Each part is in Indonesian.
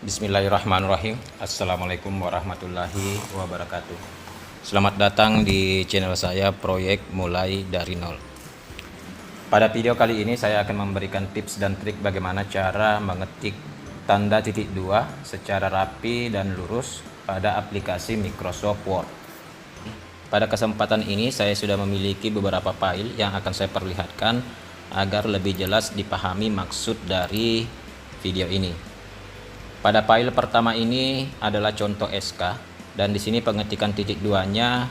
Bismillahirrahmanirrahim. Assalamualaikum warahmatullahi wabarakatuh. Selamat datang di channel saya Proyek Mulai Dari Nol. Pada video kali ini saya akan memberikan tips dan trik bagaimana cara mengetik tanda titik dua secara rapi dan lurus pada aplikasi Microsoft Word. Pada kesempatan ini saya sudah memiliki beberapa file yang akan saya perlihatkan agar lebih jelas dipahami maksud dari video ini. Pada file pertama ini adalah contoh SK, dan di sini pengetikan titik duanya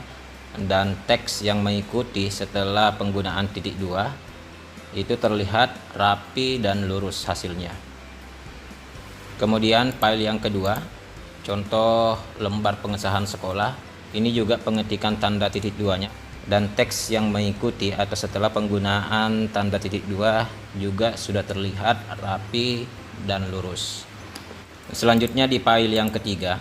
dan teks yang mengikuti setelah penggunaan titik dua itu terlihat rapi dan lurus hasilnya. Kemudian file yang kedua, contoh lembar pengesahan sekolah, ini juga pengetikan tanda titik duanya dan teks yang mengikuti atau setelah penggunaan tanda titik dua juga sudah terlihat rapi dan lurus. Selanjutnya di file yang ketiga,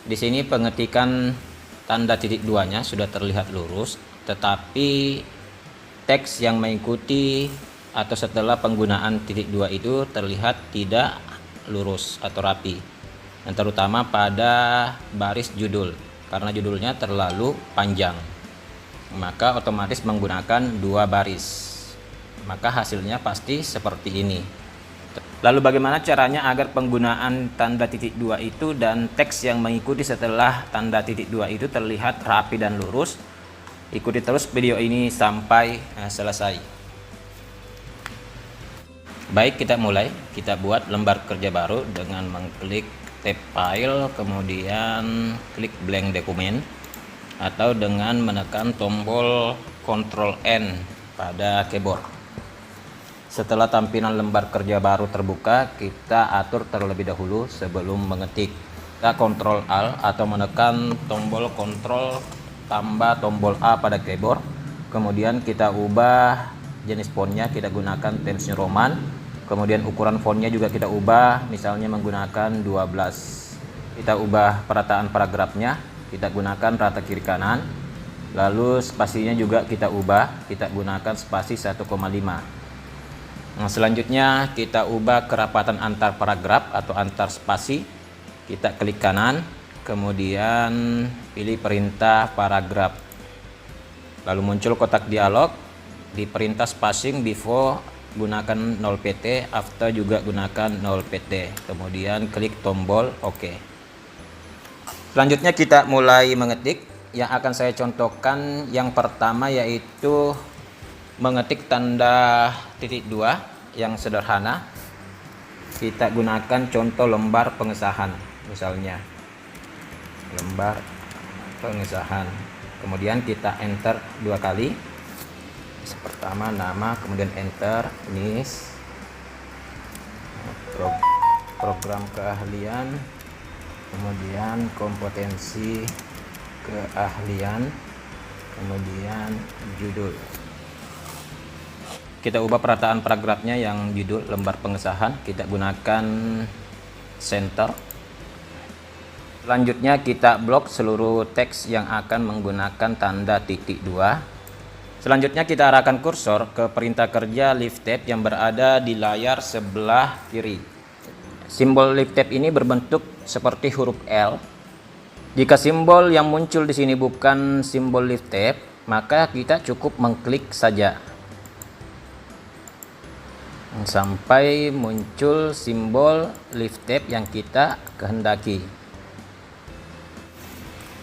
di sini pengetikan tanda titik duanya sudah terlihat lurus, tetapi teks yang mengikuti atau setelah penggunaan titik dua itu terlihat tidak lurus atau rapi, dan terutama pada baris judul karena judulnya terlalu panjang, maka otomatis menggunakan dua baris, maka hasilnya pasti seperti ini. Lalu bagaimana caranya agar penggunaan tanda titik dua itu dan teks yang mengikuti setelah tanda titik dua itu terlihat rapi dan lurus? Ikuti terus video ini sampai selesai. Baik, kita mulai. Kita buat lembar kerja baru dengan mengklik tab file, kemudian klik blank dokumen, atau dengan menekan tombol Ctrl N pada keyboard. Setelah tampilan lembar kerja baru terbuka, kita atur terlebih dahulu sebelum mengetik. Kita Ctrl Alt atau menekan tombol Ctrl tambah tombol A pada keyboard. Kemudian kita ubah jenis fontnya, kita gunakan Times New Roman. Kemudian ukuran fontnya juga kita ubah, misalnya menggunakan 12. Kita ubah perataan paragrafnya, kita gunakan rata kiri kanan. Lalu spasinya juga kita ubah, kita gunakan spasi 1,5. Nah, selanjutnya kita ubah kerapatan antar paragraf atau antar spasi. Kita klik kanan, kemudian pilih perintah paragraf. Lalu muncul kotak dialog. Di perintah spacing before gunakan 0 pt, after juga gunakan 0 pt. Kemudian klik tombol OK. Selanjutnya kita mulai mengetik. Yang akan saya contohkan yang pertama yaitu mengetik tanda titik dua yang sederhana. Kita gunakan contoh lembar pengesahan, misalnya lembar pengesahan. Kemudian kita enter dua kali. Pertama nama, kemudian enter, NIS, program keahlian, kemudian kompetensi keahlian, kemudian judul. Kita ubah perataan paragrafnya yang judul lembar pengesahan, kita gunakan center. Selanjutnya kita blok seluruh teks yang akan menggunakan tanda titik dua. Selanjutnya kita arahkan kursor ke perintah kerja Lift Tab yang berada di layar sebelah kiri. Simbol Lift Tab ini berbentuk seperti huruf L. Jika simbol yang muncul di sini bukan simbol Lift Tab, maka kita cukup mengklik saja sampai muncul simbol Lift Tab yang kita kehendaki.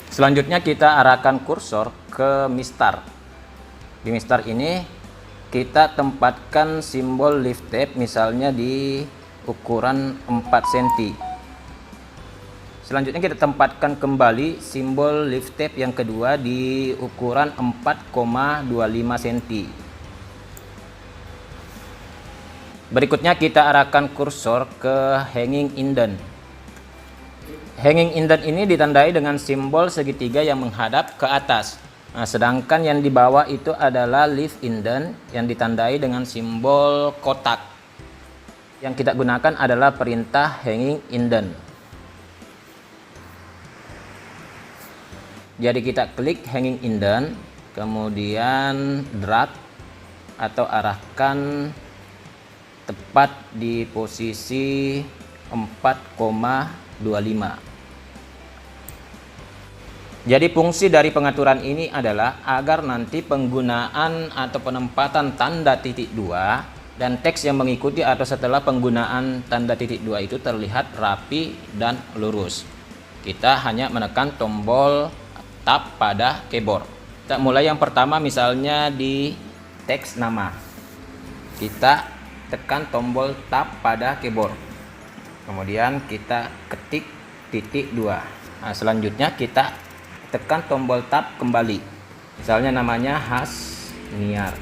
Selanjutnya kita arahkan kursor ke mistar. Di mistar ini kita tempatkan simbol Lift Tab misalnya di ukuran 4 cm. Selanjutnya kita tempatkan kembali simbol Lift Tab yang kedua di ukuran 4,25 cm. Berikutnya kita arahkan kursor ke hanging indent. Hanging indent ini ditandai dengan simbol segitiga yang menghadap ke atas. Nah, sedangkan yang di bawah itu adalah leaf indent yang ditandai dengan simbol kotak. Yang kita gunakan adalah perintah hanging indent. Jadi kita klik hanging indent, kemudian drag atau arahkan tepat di posisi 4,25. Jadi fungsi dari pengaturan ini adalah agar nanti penggunaan atau penempatan tanda titik 2 dan teks yang mengikuti atau setelah penggunaan tanda titik 2 itu terlihat rapi dan lurus. Kita hanya menekan tombol tab pada keyboard. Kita mulai yang pertama, misalnya di teks nama. Kita tekan tombol tab pada keyboard. Kemudian kita ketik titik 2. Nah, selanjutnya kita tekan tombol tab kembali. Misalnya namanya Hasniar.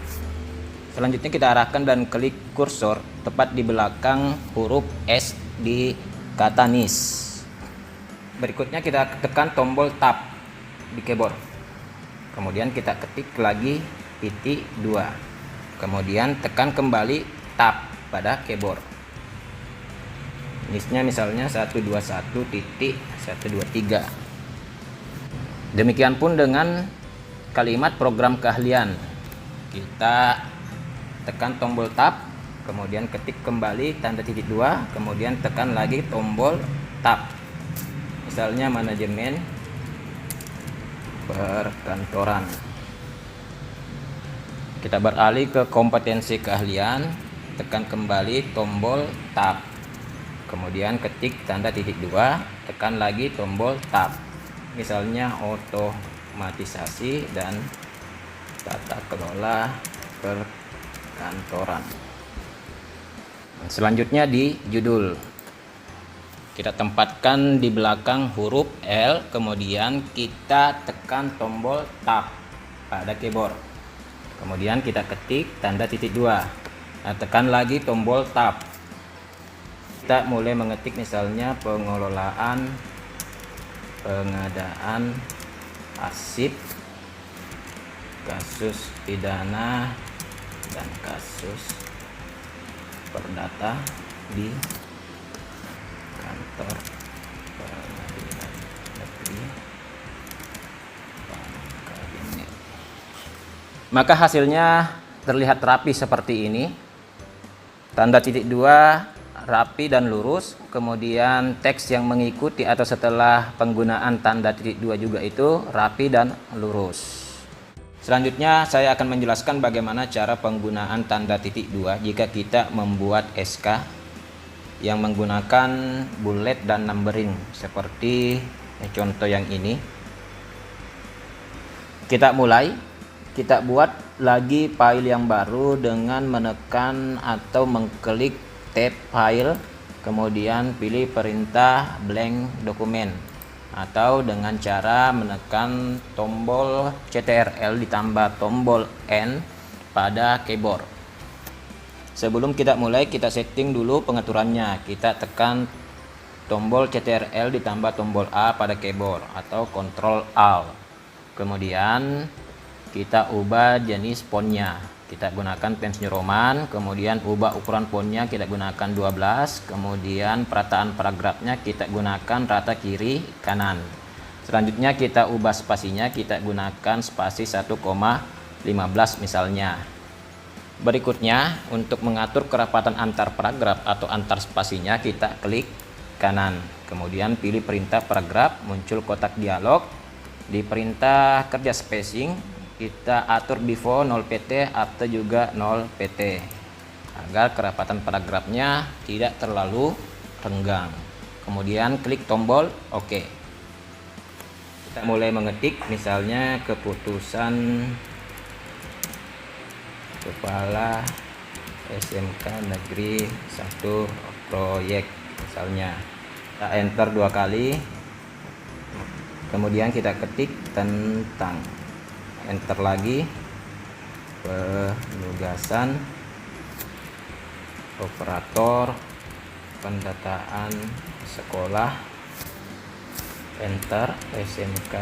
Selanjutnya kita arahkan dan klik kursor tepat di belakang huruf S di kata NIS. Berikutnya kita tekan tombol tab di keyboard. Kemudian kita ketik lagi titik 2. Kemudian tekan kembali tab pada keyboard. NIS-nya misalnya 121.123. Demikian pun dengan kalimat program keahlian. Kita tekan tombol tab, kemudian ketik kembali tanda titik 2, kemudian tekan lagi tombol tab. Misalnya manajemen perkantoran. Kita beralih ke kompetensi keahlian, tekan kembali tombol tab. Kemudian ketik tanda titik 2, tekan lagi tombol tab. Misalnya otomatisasi dan tata kelola perkantoran. Selanjutnya di judul. Kita tempatkan di belakang huruf L, kemudian kita tekan tombol tab pada keyboard. Kemudian kita ketik tanda titik 2. Nah, tekan lagi tombol tab. Kita mulai mengetik misalnya pengelolaan pengadaan arsip, kasus pidana dan kasus perdata di kantor pengadilan negeri Pangkal. Maka hasilnya terlihat rapi seperti ini. Tanda titik 2 rapi dan lurus, kemudian teks yang mengikuti atau setelah penggunaan tanda titik 2 juga itu rapi dan lurus. Selanjutnya saya akan menjelaskan bagaimana cara penggunaan tanda titik 2 jika kita membuat SK yang menggunakan bullet dan numbering seperti contoh yang ini. Kita mulai, kita buat lagi file yang baru dengan menekan atau mengklik tab file, kemudian pilih perintah blank dokumen, atau dengan cara menekan tombol CTRL ditambah tombol N pada keyboard. Sebelum kita mulai, kita setting dulu pengaturannya. Kita tekan tombol CTRL ditambah tombol A pada keyboard atau Ctrl Alt. Kemudian kita ubah jenis fontnya. Kita gunakan Times New Roman, kemudian ubah ukuran fontnya kita gunakan 12, kemudian perataan paragrafnya kita gunakan rata kiri kanan. Selanjutnya kita ubah spasinya, kita gunakan spasi 1,15 misalnya. Berikutnya untuk mengatur kerapatan antar paragraf atau antar spasinya kita klik kanan, kemudian pilih perintah paragraf, muncul kotak dialog. Di perintah kerja spacing kita atur default 0 pt atau juga 0 pt agar kerapatan paragrafnya tidak terlalu renggang. Kemudian klik tombol OK. Kita mulai mengetik misalnya keputusan Kepala SMK Negeri 1 proyek misalnya. Kita enter 2 kali. Kemudian kita ketik tentang, enter lagi, penugasan operator pendataan sekolah, enter SMK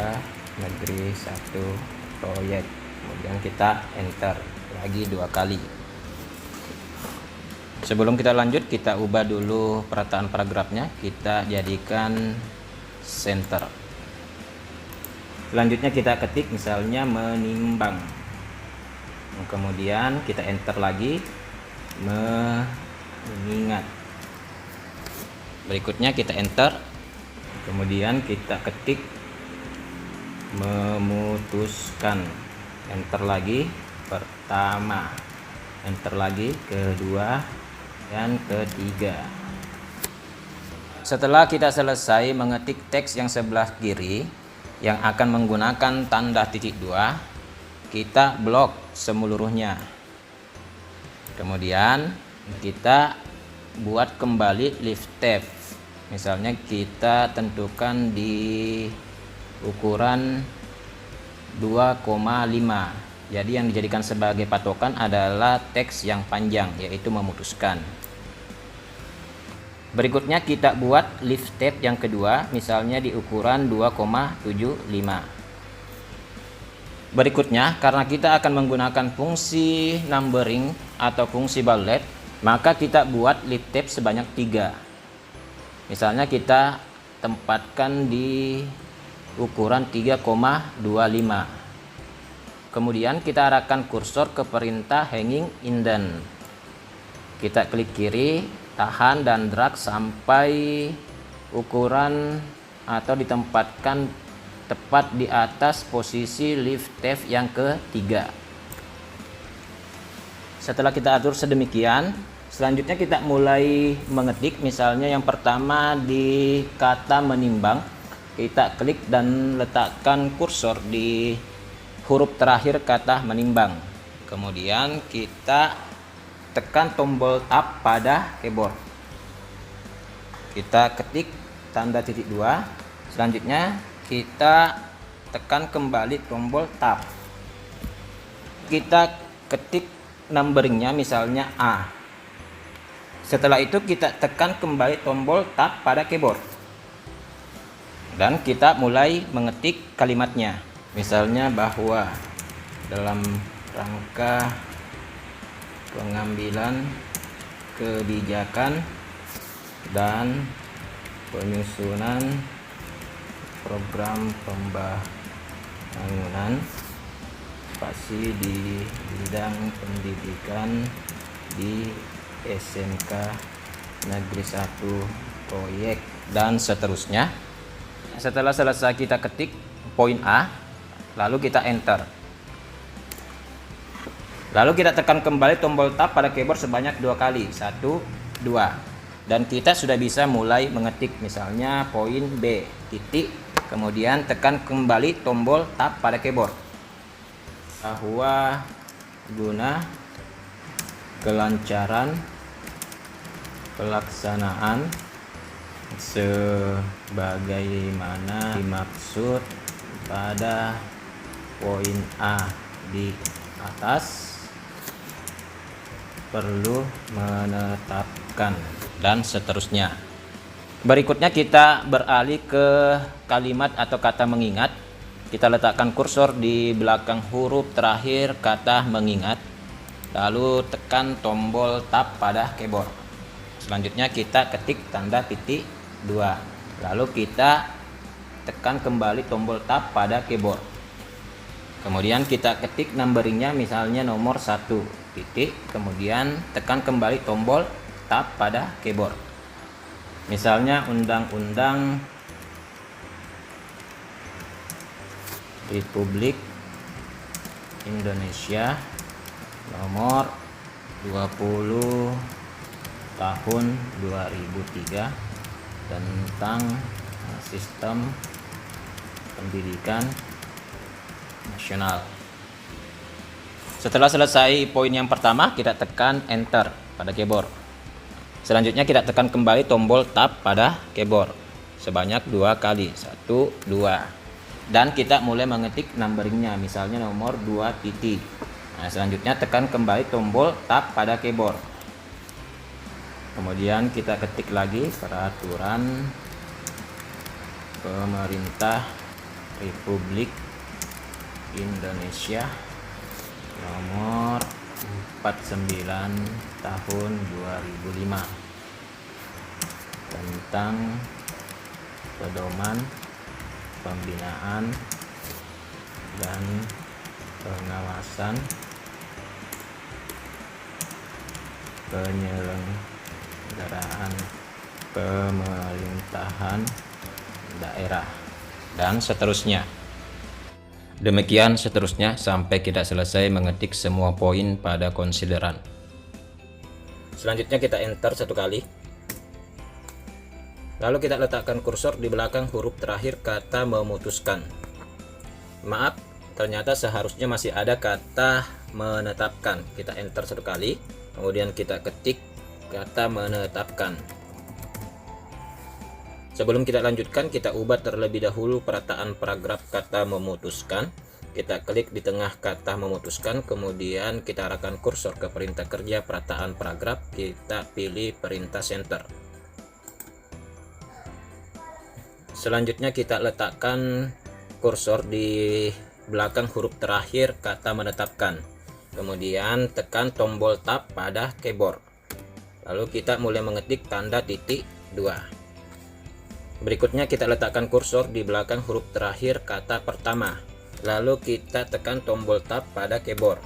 Negeri 1 proyek. Kemudian kita enter lagi 2 kali. Sebelum kita lanjut, kita ubah dulu perataan paragrafnya, kita jadikan center. Selanjutnya kita ketik misalnya menimbang, kemudian kita enter lagi, mengingat. Berikutnya kita enter, kemudian kita ketik memutuskan, enter lagi pertama, enter lagi kedua dan ketiga. Setelah kita selesai mengetik teks yang sebelah kiri yang akan menggunakan tanda titik 2, kita blok seluruhnya. Kemudian kita buat kembali lift tab. Misalnya kita tentukan di ukuran 2,5. Jadi yang dijadikan sebagai patokan adalah teks yang panjang, yaitu memutuskan. Berikutnya kita buat lift tab yang kedua, misalnya di ukuran 2,75. Berikutnya, karena kita akan menggunakan fungsi numbering atau fungsi bullet, maka kita buat lift tab sebanyak 3. Misalnya kita tempatkan di ukuran 3,25. Kemudian kita arahkan kursor ke perintah hanging indent. Kita klik kiri, tahan dan drag sampai ukuran atau ditempatkan tepat di atas posisi lift tab yang ketiga. Setelah kita atur sedemikian, selanjutnya kita mulai mengetik. Misalnya yang pertama di kata menimbang, kita klik dan letakkan kursor di huruf terakhir kata menimbang. Kemudian kita tekan tombol tab pada keyboard. Kita ketik tanda titik 2. Selanjutnya kita tekan kembali tombol tab. Kita ketik numberingnya, misalnya A. Setelah itu kita tekan kembali tombol tab pada keyboard. Dan kita mulai mengetik kalimatnya. Misalnya bahwa dalam rangka pengambilan kebijakan dan penyusunan program pembangunan spasi di bidang pendidikan di SMK Negeri 1 proyek dan seterusnya. Setelah selesai kita ketik poin A, lalu kita enter. Lalu kita tekan kembali tombol tab pada keyboard sebanyak 2 kali, 1, 2. Dan kita sudah bisa mulai mengetik. Misalnya poin B, titik, kemudian tekan kembali tombol tab pada keyboard. Bahwa guna kelancaran pelaksanaan sebagaimana dimaksud pada poin A di atas, perlu menetapkan, dan seterusnya. Berikutnya kita beralih ke kalimat atau kata mengingat. Kita letakkan kursor di belakang huruf terakhir kata mengingat, lalu tekan tombol tab pada keyboard. Selanjutnya kita ketik tanda titik 2, lalu kita tekan kembali tombol tab pada keyboard. Kemudian kita ketik numberingnya, misalnya nomor 1, titik, kemudian tekan kembali tombol tab pada keyboard. Misalnya Undang-Undang Republik Indonesia nomor 20 tahun 2003 tentang sistem pendidikan nasional. Setelah selesai poin yang pertama, kita tekan enter pada keyboard. Selanjutnya kita tekan kembali tombol tab pada keyboard sebanyak 2 kali, 1, 2. Dan kita mulai mengetik numberingnya, misalnya nomor 2 titik. Nah, selanjutnya tekan kembali tombol tab pada keyboard. Kemudian kita ketik lagi peraturan Pemerintah Republik Indonesia nomor 49 tahun 2005 tentang pedoman pembinaan dan pengawasan penyelenggaraan pemerintahan daerah, dan seterusnya. Demikian seterusnya sampai kita selesai mengetik semua poin pada konsideran. Selanjutnya kita enter 1 kali. Lalu kita letakkan kursor di belakang huruf terakhir kata memutuskan. Maaf, ternyata seharusnya masih ada kata menetapkan. Kita enter 1 kali, kemudian kita ketik kata menetapkan. Sebelum kita lanjutkan, kita ubah terlebih dahulu perataan paragraf kata memutuskan. Kita klik di tengah kata memutuskan, kemudian kita arahkan kursor ke perintah kerja perataan paragraf. Kita pilih perintah center. Selanjutnya kita letakkan kursor di belakang huruf terakhir kata menetapkan. Kemudian tekan tombol tab pada keyboard. Lalu kita mulai mengetik tanda titik 2. Berikutnya kita letakkan kursor di belakang huruf terakhir kata pertama. Lalu kita tekan tombol tab pada keyboard.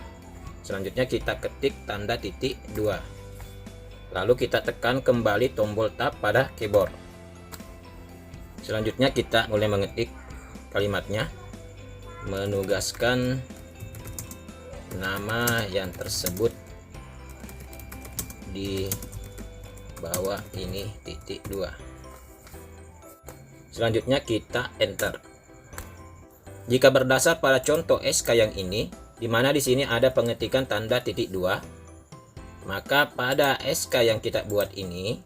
Selanjutnya kita ketik tanda titik 2. Lalu kita tekan kembali tombol tab pada keyboard. Selanjutnya kita mulai mengetik kalimatnya. Menugaskan nama yang tersebut di bawah ini titik 2. Selanjutnya kita enter. Jika berdasar pada contoh SK yang ini, di mana di sini ada pengetikan tanda titik 2, maka pada SK yang kita buat ini,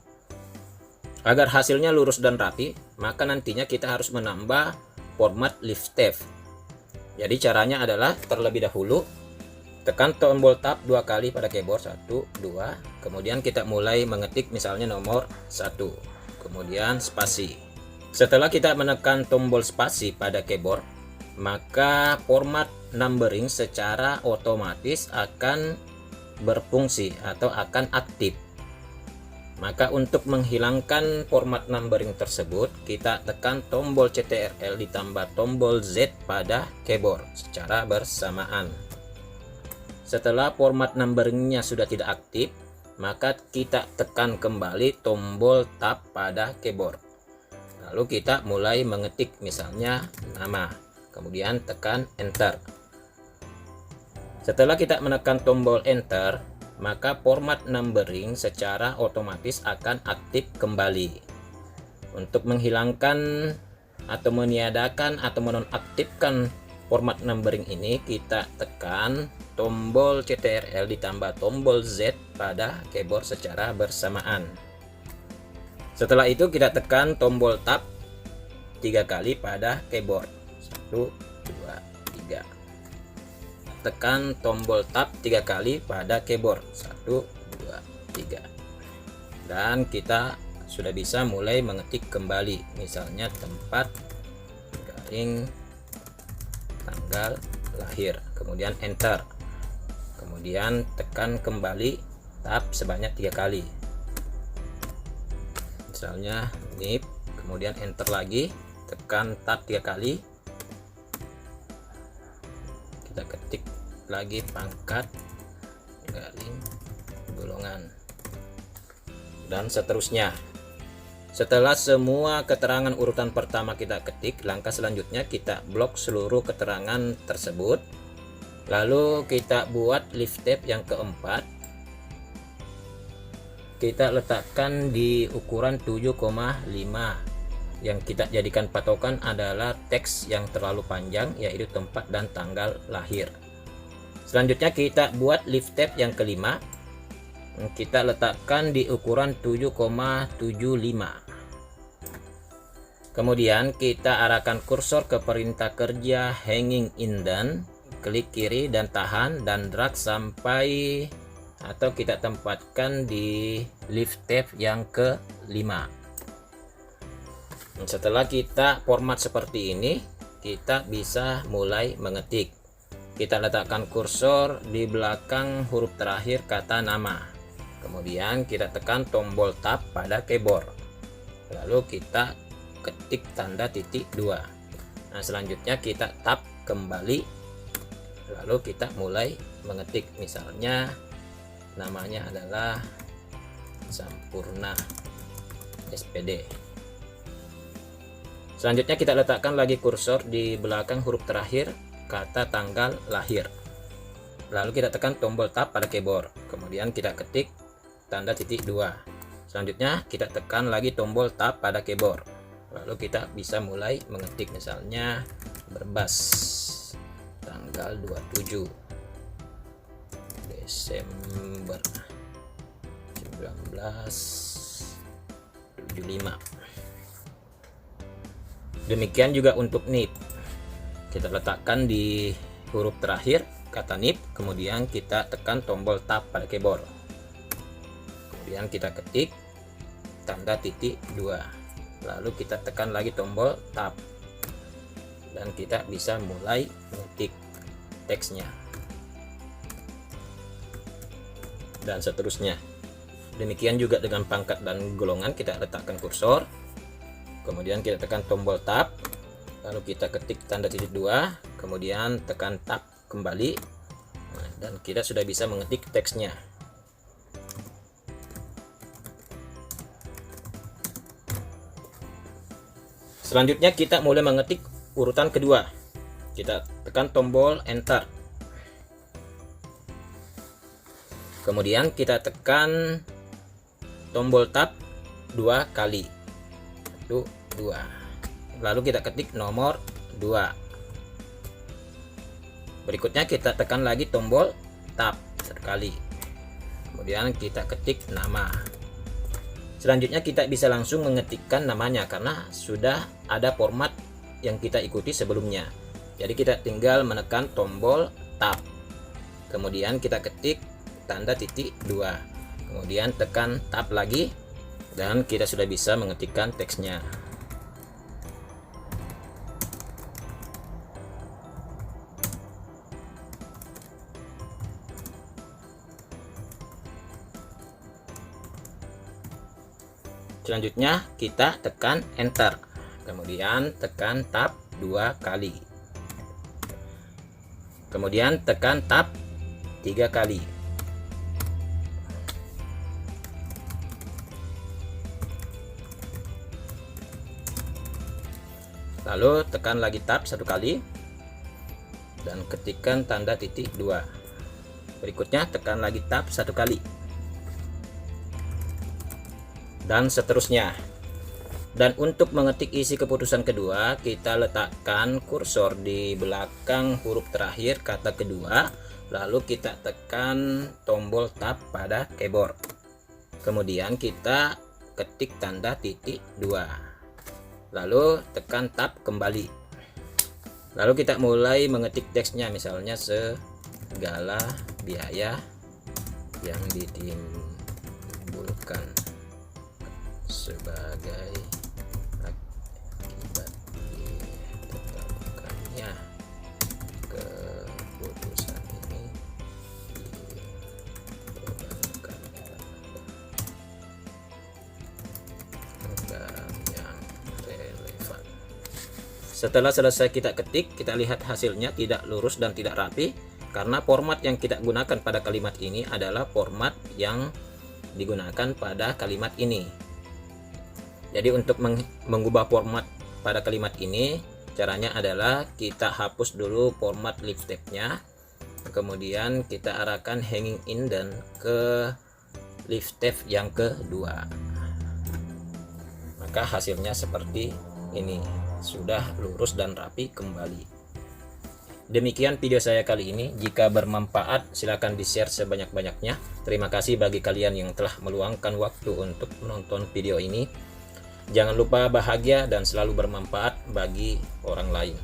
agar hasilnya lurus dan rapi, maka nantinya kita harus menambah format lift tab. Jadi caranya adalah terlebih dahulu tekan tombol tab 2 kali pada keyboard, 1, 2, kemudian kita mulai mengetik misalnya nomor 1, kemudian spasi. Setelah kita menekan tombol spasi pada keyboard, maka format numbering secara otomatis akan berfungsi atau akan aktif. Maka untuk menghilangkan format numbering tersebut, kita tekan tombol CTRL ditambah tombol Z pada keyboard secara bersamaan. Setelah format numberingnya sudah tidak aktif, maka kita tekan kembali tombol tab pada keyboard. Lalu kita mulai mengetik misalnya nama, kemudian tekan enter. Setelah kita menekan tombol enter, maka format numbering secara otomatis akan aktif kembali. Untuk menghilangkan atau meniadakan atau menonaktifkan format numbering ini, kita tekan tombol CTRL ditambah tombol Z pada keyboard secara bersamaan. Setelah itu kita tekan tombol tab 3 kali pada keyboard. 1, 2, 3. Tekan tombol tab 3 kali pada keyboard. 1, 2, 3. Dan kita sudah bisa mulai mengetik kembali. Misalnya tempat garing tanggal lahir. Kemudian enter. Kemudian tekan kembali tab sebanyak 3 kali. Misalnya nip, kemudian enter lagi, tekan tab 3 kali, kita ketik lagi pangkat garing golongan, dan seterusnya. Setelah semua keterangan urutan pertama kita ketik, langkah selanjutnya kita blok seluruh keterangan tersebut, lalu kita buat lift tab yang keempat. Kita letakkan di ukuran 7,5. Yang kita jadikan patokan adalah teks yang terlalu panjang, yaitu tempat dan tanggal lahir. Selanjutnya kita buat lift tab yang kelima. Kita letakkan di ukuran 7,75. Kemudian kita arahkan kursor ke perintah kerja hanging indent, klik kiri dan tahan dan drag sampai atau kita tempatkan di lift tab yang ke-5. Setelah kita format seperti ini, kita bisa mulai mengetik. Kita letakkan kursor di belakang huruf terakhir kata nama. Kemudian kita tekan tombol tab pada keyboard. Lalu kita ketik tanda titik 2. Nah, selanjutnya kita tab kembali. Lalu kita mulai mengetik, misalnya namanya adalah Sampurna SPD. Selanjutnya kita letakkan lagi kursor di belakang huruf terakhir kata tanggal lahir. Lalu kita tekan tombol tab pada keyboard. Kemudian kita ketik tanda titik 2. Selanjutnya kita tekan lagi tombol tab pada keyboard. Lalu kita bisa mulai mengetik, misalnya Berbas tanggal 27 Desember 1975. Demikian juga untuk NIP. Kita letakkan di huruf terakhir kata NIP, kemudian kita tekan tombol tab pada keyboard. Kemudian kita ketik tanda titik 2. Lalu kita tekan lagi tombol tab. Dan kita bisa mulai mengetik teksnya. Dan seterusnya. Demikian juga dengan pangkat dan golongan, kita letakkan kursor. Kemudian kita tekan tombol tab, lalu kita ketik tanda titik 2, kemudian tekan tab kembali, dan kita sudah bisa mengetik teksnya. Selanjutnya kita mulai mengetik urutan kedua. Kita tekan tombol enter. Kemudian kita tekan tombol tab 2 kali. 2. Lalu kita ketik nomor 2. Berikutnya kita tekan lagi tombol tab 1 kali. Kemudian kita ketik nama. Selanjutnya kita bisa langsung mengetikkan namanya karena sudah ada format yang kita ikuti sebelumnya. Jadi kita tinggal menekan tombol tab. Kemudian kita ketik tanda titik 2. Kemudian tekan tab lagi. Dan kita sudah bisa mengetikkan teksnya. Selanjutnya kita tekan enter. Kemudian tekan tab 2 kali. Kemudian tekan tab 3 kali. Lalu tekan lagi tab 1 kali dan ketikkan tanda titik 2. Berikutnya tekan lagi tab 1 kali. Dan seterusnya. Dan untuk mengetik isi keputusan kedua, kita letakkan kursor di belakang huruf terakhir kata kedua, lalu kita tekan tombol tab pada keyboard. Kemudian kita ketik tanda titik 2. Lalu tekan tab kembali. Lalu kita mulai mengetik teksnya, misalnya segala biaya yang ditimbulkan sebagai akibat ditetapkannya keputusan ini dibebankan anggaran yang relevan. Setelah selesai kita ketik, kita lihat hasilnya tidak lurus dan tidak rapi karena format yang kita gunakan pada kalimat ini adalah format yang digunakan pada kalimat ini. Jadi untuk mengubah format pada kalimat ini, caranya adalah kita hapus dulu format lift tab-nya, kemudian kita arahkan hanging in dan ke lift tab yang kedua. Maka hasilnya seperti ini, sudah lurus dan rapi kembali. Demikian video saya kali ini. Jika bermanfaat, silakan di-share sebanyak-banyaknya. Terima kasih bagi kalian yang telah meluangkan waktu untuk menonton video ini. Jangan lupa bahagia dan selalu bermanfaat bagi orang lain.